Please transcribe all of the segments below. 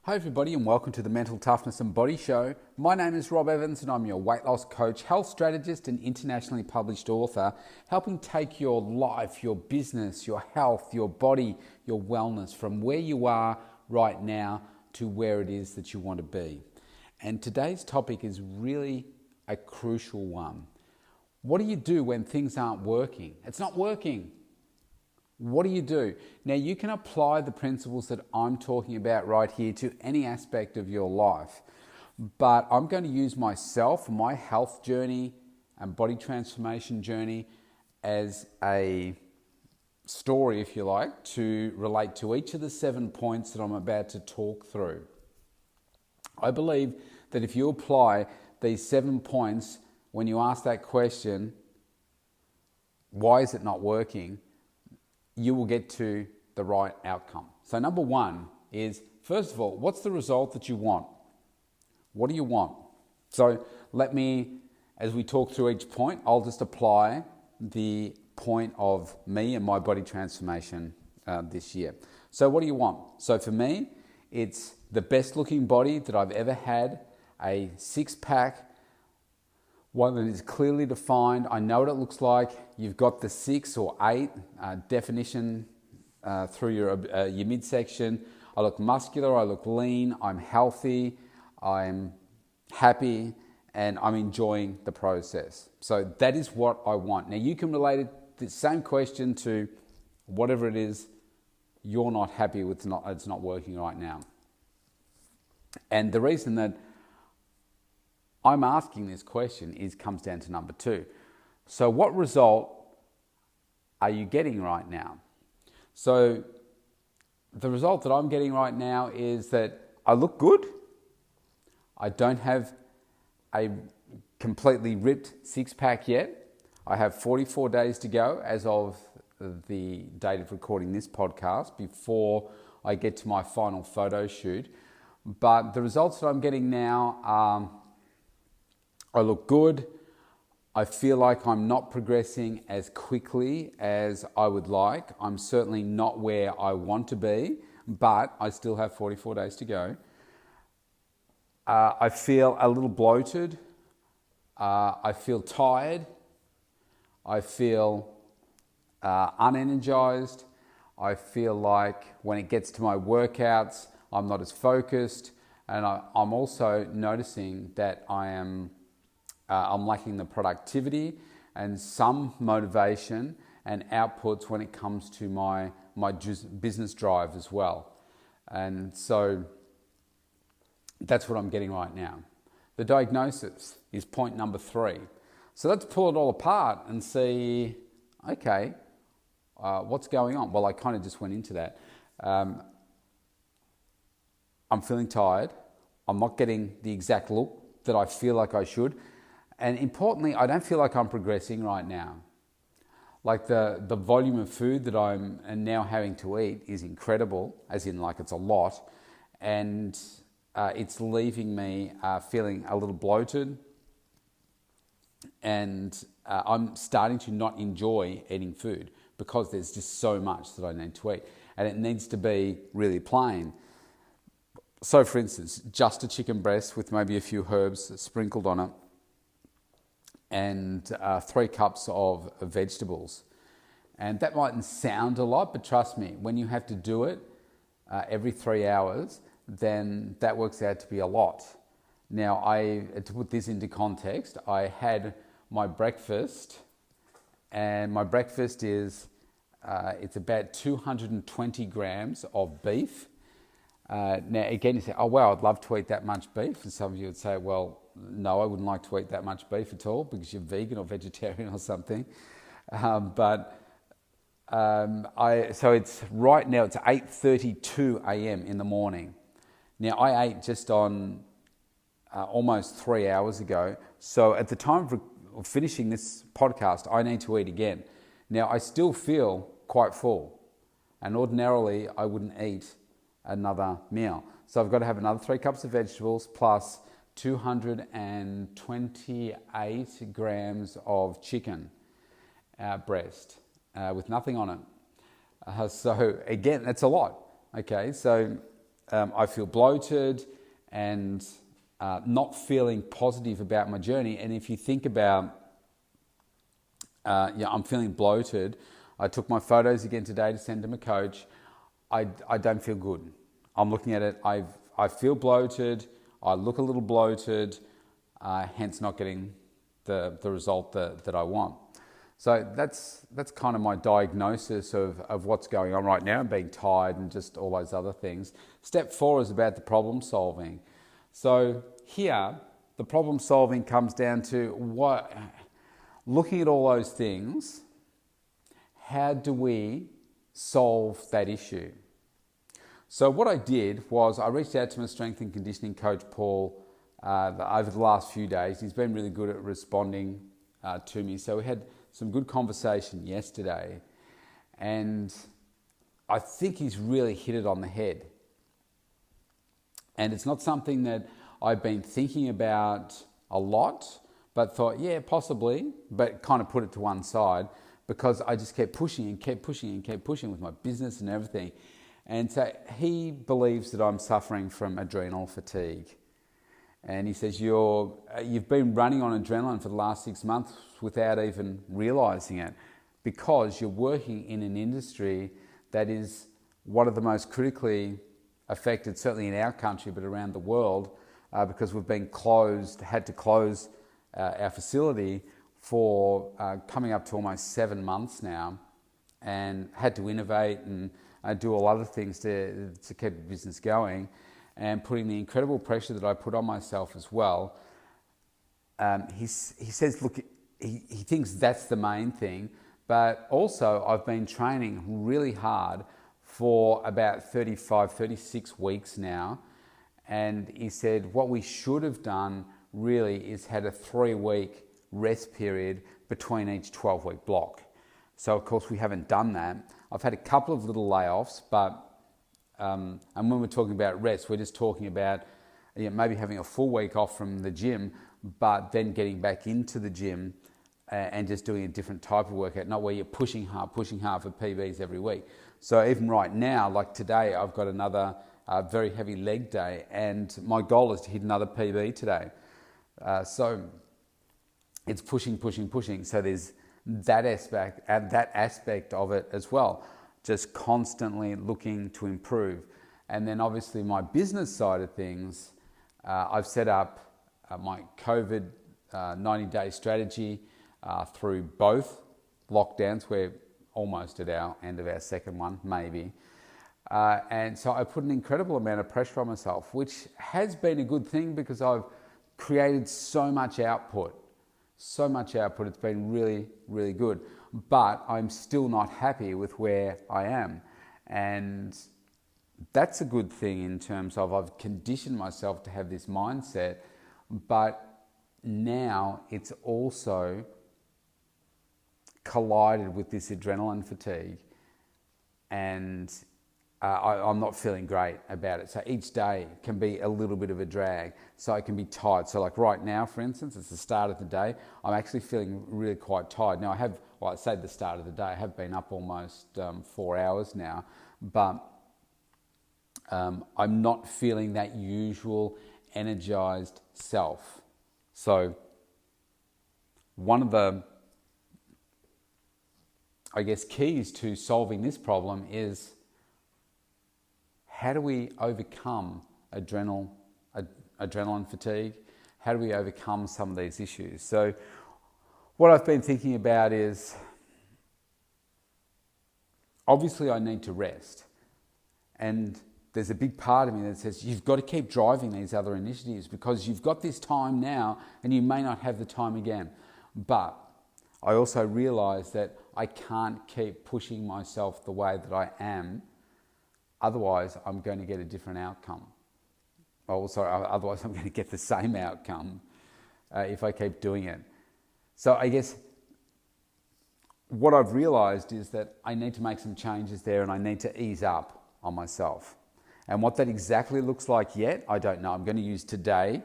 Hi everybody and welcome to the Mental Toughness and Body Show. My name is Rob Evans and I'm your weight loss coach, health strategist and internationally published author, helping take your life, your business, your health, your body, your wellness from where you are right now to where it is that you want to be. And today's topic is really a crucial one. What do you do when things aren't working? It's not working. What do you do? Now, you can apply the principles that I'm talking about right here to any aspect of your life, but I'm going to use myself, my health journey and body transformation journey as a story, if you like, to relate to each of the 7 points that I'm about to talk through. I believe that if you apply these 7 points, when you ask that question, why is it not working? You will get to the right outcome. So number one is, first of all, what's the result that you want? What do you want? So let me, as we talk through each point, I'll just apply the point of me and my body transformation this year. So what do you want? So for me, it's the best looking body that I've ever had, a six-pack, one that is clearly defined. I know what it looks like. You've got the 6 or 8 definition through your midsection. I look muscular, I look lean, I'm healthy, I'm happy, and I'm enjoying the process. So that is what I want. Now you can relate the same question to whatever it is you're not happy with, it's not working right now. And the reason that I'm asking this question comes down to number 2. So what result are you getting right now? So the result that I'm getting right now is that I look good. I don't have a completely ripped six-pack yet. I have 44 days to go as of the date of recording this podcast before I get to my final photo shoot. But the results that I'm getting now are I look good. I feel like I'm not progressing as quickly as I would like. I'm certainly not where I want to be, but I still have 44 days to go. I feel a little bloated. I feel tired. I feel unenergized. I feel like when it gets to my workouts, I'm not as focused. And I'm also noticing that I'm lacking the productivity and some motivation and outputs when it comes to my business drive as well. And so that's what I'm getting right now. The diagnosis is point number 3. So let's pull it all apart and see, okay, what's going on? Well, I kind of just went into that. I'm feeling tired. I'm not getting the exact look that I feel like I should. And importantly, I don't feel like I'm progressing right now. Like the volume of food that I'm now having to eat is incredible, as in like it's a lot. And it's leaving me feeling a little bloated. And I'm starting to not enjoy eating food because there's just so much that I need to eat. And it needs to be really plain. So for instance, just a chicken breast with maybe a few herbs sprinkled on it, and 3 cups of vegetables. And that mightn't sound a lot, but trust me, when you have to do it every 3 hours, then that works out to be a lot. Now, to put this into context, I had my breakfast, and my breakfast is, it's about 220 grams of beef. Now, again, you say, oh, wow, I'd love to eat that much beef. And some of you would say, well, no, I wouldn't like to eat that much beef at all because you're vegan or vegetarian or something. So it's right now, it's 8:32 a.m. in the morning. Now, I ate just on almost 3 hours ago. So at the time of finishing this podcast, I need to eat again. Now, I still feel quite full. And ordinarily, I wouldn't eat another meal. So I've got to have another 3 cups of vegetables plus 228 grams of chicken breast with nothing on it. So again, that's a lot. Okay, so I feel bloated and not feeling positive about my journey. And if you think about, I'm feeling bloated. I took my photos again today to send to my coach. I don't feel good. I'm looking at it. I feel bloated. I look a little bloated, hence not getting the result that I want. So that's kind of my diagnosis of what's going on right now, being tired and just all those other things. Step 4 is about the problem solving. So here, the problem solving comes down to looking at all those things, how do we solve that issue? So what I did was I reached out to my strength and conditioning coach, Paul, over the last few days. He's been really good at responding to me. So we had some good conversation yesterday, and I think he's really hit it on the head. And it's not something that I've been thinking about a lot, but thought, yeah, possibly, but kind of put it to one side because I just kept pushing and kept pushing and kept pushing with my business and everything. And so he believes that I'm suffering from adrenal fatigue. And he says, you've been running on adrenaline for the last 6 months without even realizing it, because you're working in an industry that is one of the most critically affected, certainly in our country, but around the world, because we've been had to close our facility for coming up to almost 7 months now, and had to innovate and do all other things to keep the business going, and putting the incredible pressure that I put on myself as well. He says, look, he thinks that's the main thing, but also I've been training really hard for about 35, 36 weeks now. And he said, what we should have done really is had a 3-week rest period between each 12-week block. So of course we haven't done that. I've had a couple of little layoffs, but and when we're talking about rest, we're just talking about maybe having a full week off from the gym, but then getting back into the gym and just doing a different type of workout, not where you're pushing hard for PBs every week. So even right now, like today, I've got another very heavy leg day, and my goal is to hit another PB today. So it's pushing. So there's that aspect of it as well, just constantly looking to improve. And then obviously my business side of things, I've set up my COVID 90-day strategy through both lockdowns. We're almost at our end of our second one, maybe. And so I put an incredible amount of pressure on myself, which has been a good thing because I've created so much output. It's been really, really good. But I'm still not happy with where I am. And that's a good thing in terms of I've conditioned myself to have this mindset, but now it's also collided with this adrenaline fatigue, and I'm not feeling great about it. So each day can be a little bit of a drag. So I can be tired. So like right now, for instance, it's the start of the day. I'm actually feeling really quite tired. Now I say the start of the day, I have been up almost 4 hours now, but I'm not feeling that usual energized self. So one of the, I guess, keys to solving this problem is, how do we overcome adrenaline fatigue? How do we overcome some of these issues? So what I've been thinking about is, obviously I need to rest. And there's a big part of me that says, you've got to keep driving these other initiatives because you've got this time now and you may not have the time again. But I also realize that I can't keep pushing myself the way that I am. Otherwise, I'm going to get a different outcome. Otherwise I'm going to get the same outcome if I keep doing it. So I guess what I've realized is that I need to make some changes there, and I need to ease up on myself. And what that exactly looks like yet, I don't know. I'm going to use today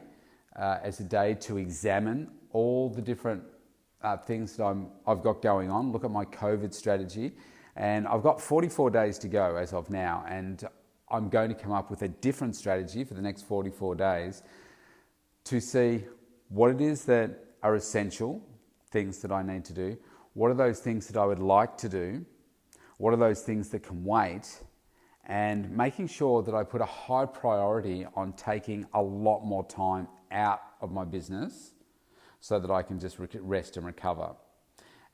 as a day to examine all the different things that I've got going on, look at my COVID strategy. And I've got 44 days to go as of now. And I'm going to come up with a different strategy for the next 44 days to see what it is that are essential things that I need to do, what are those things that I would like to do, what are those things that can wait, and making sure that I put a high priority on taking a lot more time out of my business so that I can just rest and recover.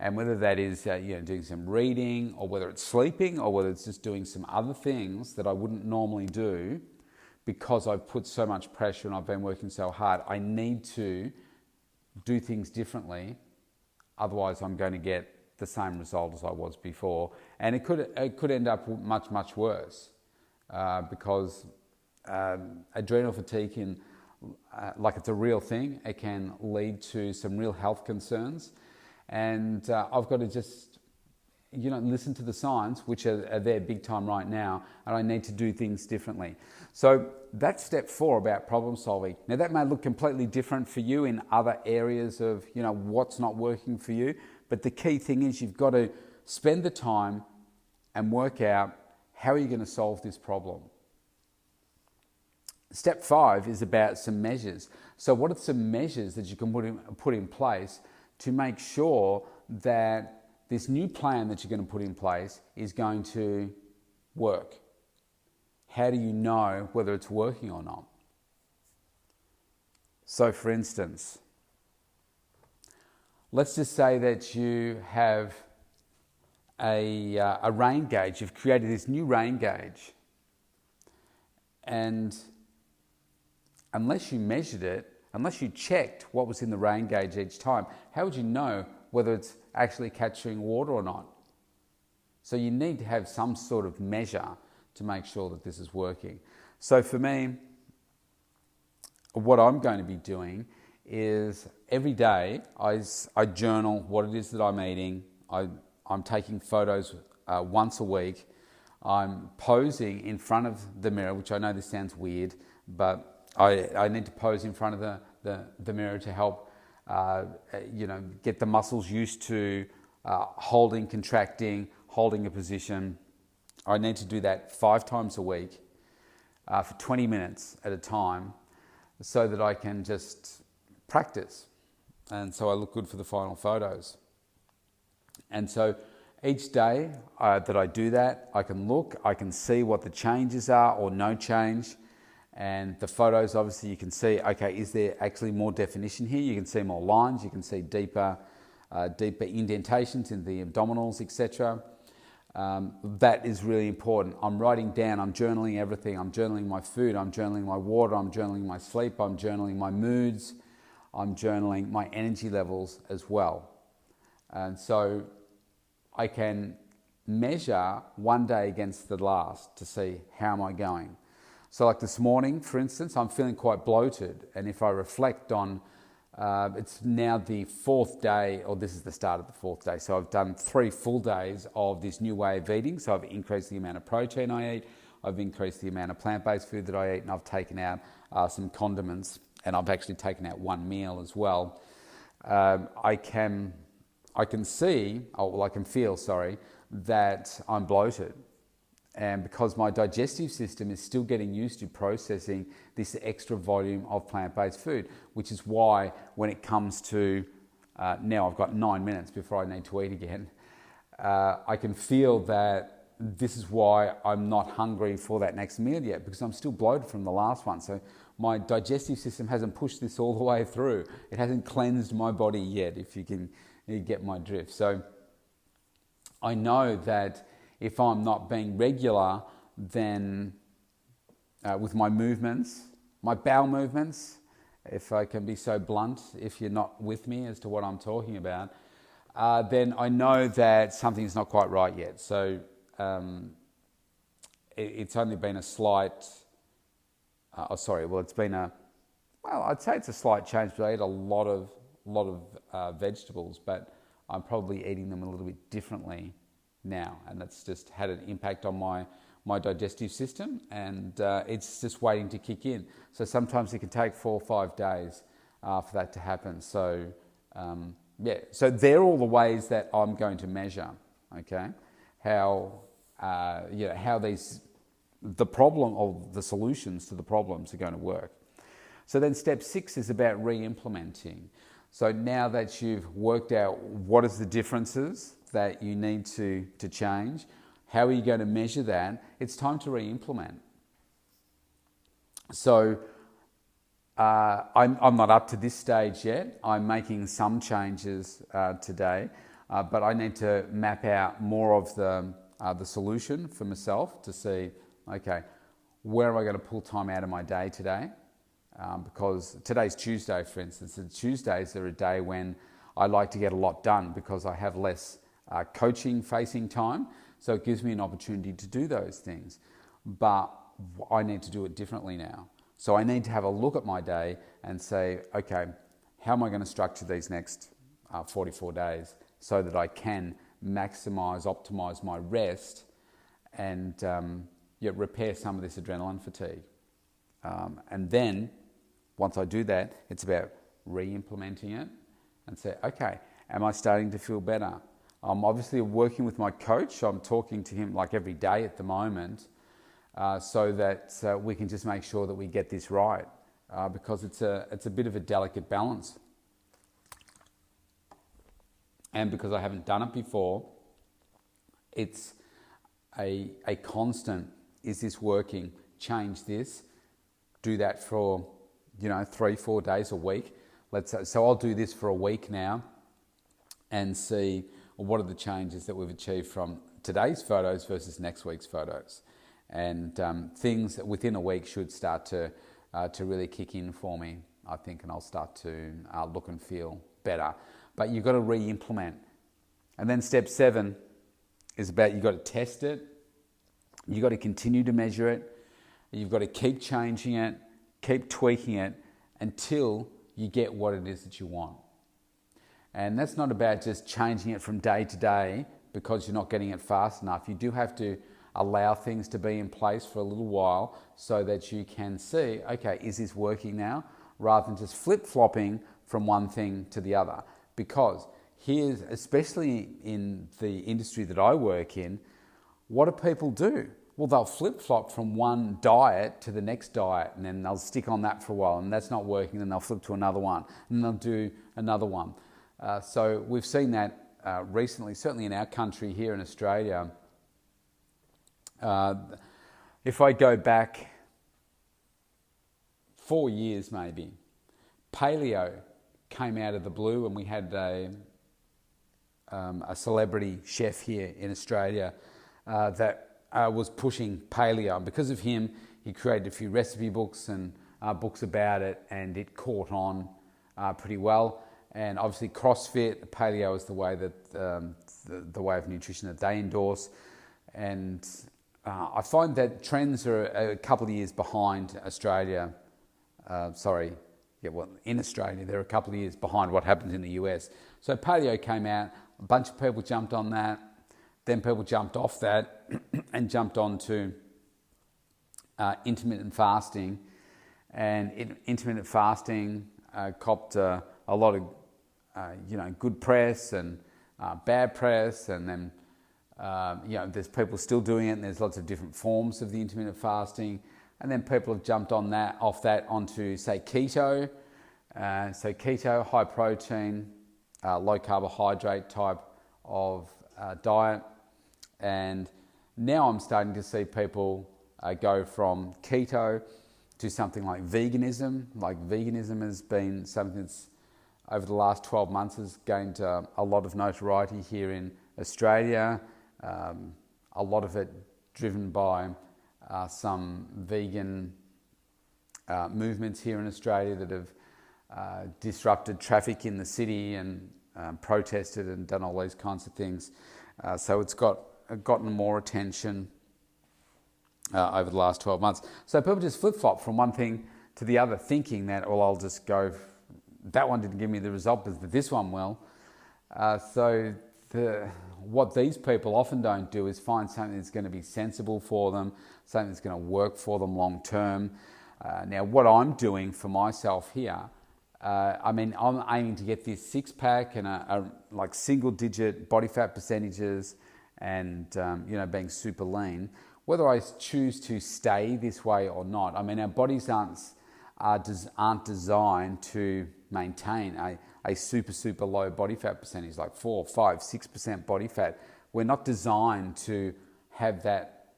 And whether that is doing some reading, or whether it's sleeping, or whether it's just doing some other things that I wouldn't normally do because I've put so much pressure and I've been working so hard, I need to do things differently. Otherwise, I'm going to get the same result as I was before, and it could end up much worse because adrenal fatigue can, like it's a real thing, it can lead to some real health concerns, and I've got to just listen to the signs, which are there big time right now, and I need to do things differently. So that's step 4 about problem solving. Now that may look completely different for you in other areas of what's not working for you, but the key thing is you've got to spend the time and work out how are you going to solve this problem. Step 5 is about some measures. So what are some measures that you can put in place to make sure that this new plan that you're going to put in place is going to work? How do you know whether it's working or not? So for instance, let's just say that you have a rain gauge. You've created this new rain gauge, and unless you measured it, unless you checked what was in the rain gauge each time, how would you know whether it's actually capturing water or not? So you need to have some sort of measure to make sure that this is working. So for me, what I'm going to be doing is every day I journal what it is that I'm eating. I'm taking photos once a week. I'm posing in front of the mirror, which I know this sounds weird, but I need to pose in front of the mirror to help get the muscles used to holding, contracting, holding a position. I need to do that 5 times a week for 20 minutes at a time so that I can just practice, and so I look good for the final photos. And so each day that I do that, I can see what the changes are or no change. And the photos, obviously you can see, okay, is there actually more definition here? You can see more lines, you can see deeper indentations in the abdominals, etc. That is really important. I'm writing down, I'm journaling everything. I'm journaling my food, I'm journaling my water, I'm journaling my sleep, I'm journaling my moods, I'm journaling my energy levels as well. And so I can measure one day against the last to see how am I going. So like this morning, for instance, I'm feeling quite bloated. And if I reflect on, it's now the 4th day, or this is the start of the 4th day. So I've done 3 full days of this new way of eating. So I've increased the amount of protein I eat. I've increased the amount of plant-based food that I eat. And I've taken out some condiments. And I've actually taken out 1 meal as well. I can feel, that I'm bloated. And because my digestive system is still getting used to processing this extra volume of plant-based food, which is why when it comes to, now I've got 9 minutes before I need to eat again, I can feel that this is why I'm not hungry for that next meal yet, because I'm still bloated from the last one. So my digestive system hasn't pushed this all the way through. It hasn't cleansed my body yet, if you get my drift. So I know that if I'm not being regular, then with my movements, my bowel movements, if I can be so blunt, if you're not with me as to what I'm talking about, then I know that something's not quite right yet. So it's only been a slight, I'd say it's a slight change, but I eat a lot of vegetables, but I'm probably eating them a little bit differently now, and that's just had an impact on my digestive system, and it's just waiting to kick in. So sometimes it can take 4 or 5 days for that to happen. So so they're all the ways that I'm going to measure, okay, how these the problem or the solutions to the problems are going to work. So then step 6 is about re-implementing. So now that you've worked out what is the differences that you need to change, how are you going to measure that, it's time to re-implement. So I'm not up to this stage yet. I'm making some changes today, but I need to map out more of the solution for myself to see, okay, where am I going to pull time out of my day today? Because today's Tuesday, for instance, and Tuesdays are a day when I like to get a lot done because I have less coaching facing time. So it gives me an opportunity to do those things. But I need to do it differently now. So I need to have a look at my day and say, okay, how am I going to structure these next 44 days so that I can maximize, optimize my rest and repair some of this adrenaline fatigue. And then once I do that, it's about re-implementing it and say, okay, am I starting to feel better? I'm obviously working with my coach. I'm talking to him like every day at the moment so that we can just make sure that we get this right because it's a bit of a delicate balance. And because I haven't done it before, it's a constant, is this working? Change this. Do that for 3-4 days a week. So I'll do this for a week now and see what are the changes that we've achieved from today's photos versus next week's photos. And things within a week should start to really kick in for me, I think, and I'll start to look and feel better. But you've got to re-implement. And then step 7 is about you've got to test it. You've got to continue to measure it. You've got to keep changing it, keep tweaking it until you get what it is that you want. And that's not about just changing it from day to day because you're not getting it fast enough. You do have to allow things to be in place for a little while so that you can see, okay, is this working now? Rather than just flip-flopping from one thing to the other. Because here's, especially in the industry that I work in, what do people do? Well, they'll flip-flop from one diet to the next diet and then they'll stick on that for a while and that's not working, then they'll flip to another one and they'll do another one. So we've seen that recently, certainly in our country here in Australia. If I go back 4 years maybe, paleo came out of the blue and we had a celebrity chef here in Australia that was pushing paleo. And because of him, he created a few recipe books and books about it, and it caught on pretty well. And obviously CrossFit, paleo is the way that the way of nutrition that they endorse. And I find that trends are a couple of years behind Australia. In Australia, they're a couple of years behind what happens in the US. So paleo came out, a bunch of people jumped on that, then people jumped off that and jumped on to intermittent fasting. And intermittent fasting copped a lot of good press and bad press, and then there's people still doing it, and there's lots of different forms of the intermittent fasting. And then people have jumped on that, off that onto, say, keto. So keto, high protein, low carbohydrate type of diet. And now I'm starting to see people go from keto to something like veganism. Like veganism has been something that's over the last 12 months has gained a lot of notoriety here in Australia. A lot of it driven by some vegan movements here in Australia that have disrupted traffic in the city and protested and done all these kinds of things. So it's gotten more attention over the last 12 months. So people just flip-flop from one thing to the other, thinking that, well, I'll just go, that one didn't give me the result, but this one will. What these people often don't do is find something that's going to be sensible for them, something that's going to work for them long term. Now, what I'm doing for myself here, I'm aiming to get this six-pack and like single-digit body fat percentages, and being super lean. whether I choose to stay this way or not. I mean, our bodies aren't designed to maintain a super low body fat percentage, like 4, 5, 6% body fat. We're not designed to have that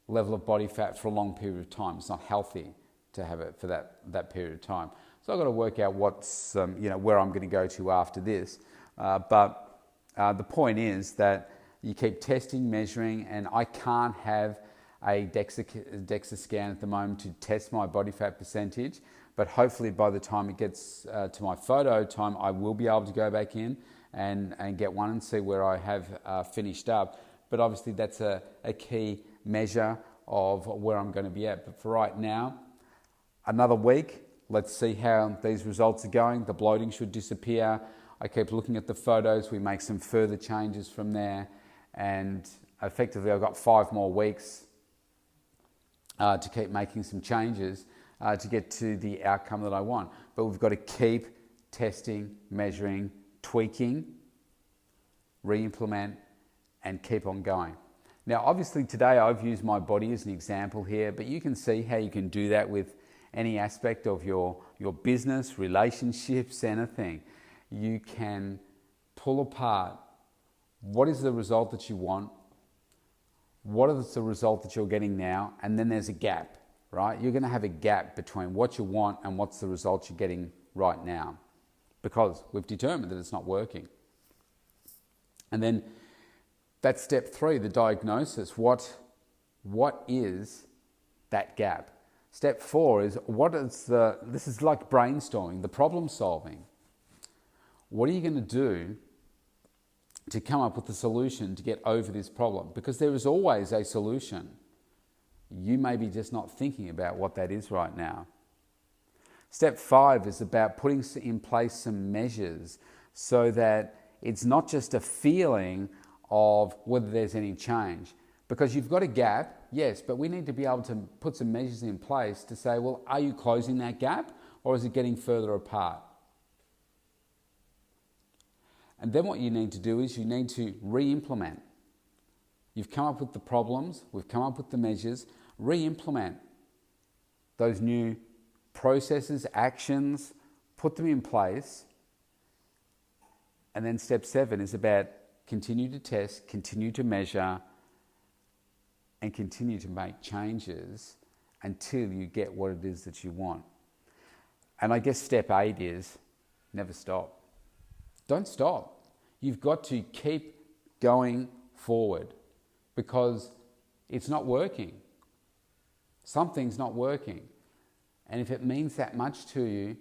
level of body fat for a long period of time. It's not healthy to have it for that period of time. So I've got to work out what's where I'm going to go to after this. But the point is that you keep testing, measuring, and I can't have a DEXA scan at the moment to test my body fat percentage. But hopefully by the time it gets to my photo time, I will be able to go back in and get one and see where I have finished up. But obviously that's a key measure of where I'm going to be at. But for right now, another week, let's see how these results are going. The bloating should disappear. I keep looking at the photos. We make some further changes from there. And effectively, I've got 5 more weeks to keep making some changes to get to the outcome that I want. But we've got to keep testing, measuring, tweaking, re-implement, and keep on going. Now, obviously today I've used my body as an example here, but you can see how you can do that with any aspect of your business, relationships, anything. You can pull apart what is the result that you want, what is the result that you're getting now, and then there's a gap, right? You're going to have a gap between what you want and what's the result you're getting right now, because we've determined that it's not working. And then that's step 3, the diagnosis. What is that gap? Step 4 is this is like brainstorming, the problem solving. What are you going to do to come up with a solution to get over this problem? Because there is always a solution. You may be just not thinking about what that is right now. Step 5 is about putting in place some measures so that it's not just a feeling of whether there's any change. Because you've got a gap, yes, but we need to be able to put some measures in place to say, well, are you closing that gap or is it getting further apart? And then what you need to do is you need to re-implement. You've come up with the problems, we've come up with the measures, re-implement those new processes, actions, put them in place. And then step 7 is about continue to test, continue to measure, and continue to make changes until you get what it is that you want. And I guess step 8 is never stop. Don't stop. You've got to keep going forward because it's not working. Something's not working. And if it means that much to you,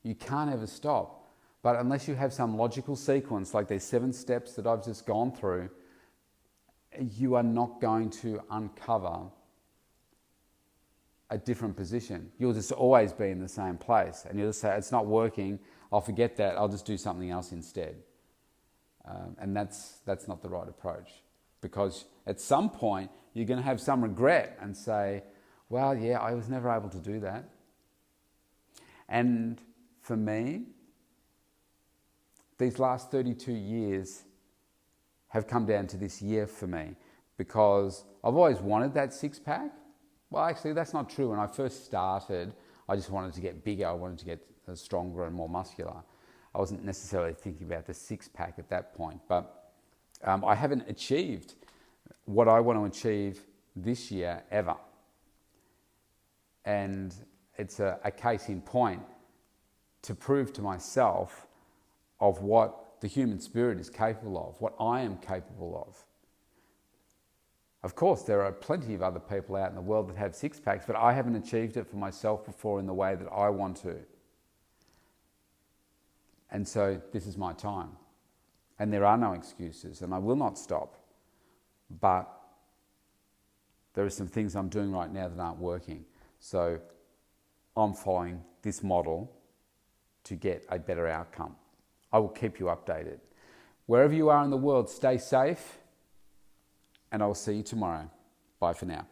you can't ever stop. But unless you have some logical sequence, like these 7 steps that I've just gone through, you are not going to uncover a different position. You'll just always be in the same place. And you'll just say, it's not working, I'll forget that, I'll just do something else instead. And that's not the right approach. Because at some point, you're going to have some regret and say, well, yeah, I was never able to do that. And for me, these last 32 years have come down to this year for me because I've always wanted that 6-pack. Well, actually, that's not true. When I first started, I just wanted to get bigger. I wanted to get stronger and more muscular. I wasn't necessarily thinking about the 6-pack at that point, but I haven't achieved what I want to achieve this year ever. And it's a case in point to prove to myself of what the human spirit is capable of, what I am capable of. Of course, there are plenty of other people out in the world that have 6-packs, but I haven't achieved it for myself before in the way that I want to. And so this is my time. And there are no excuses, and I will not stop. But there are some things I'm doing right now that aren't working. So I'm following this model to get a better outcome. I will keep you updated. Wherever you are in the world, stay safe, and I will see you tomorrow. Bye for now.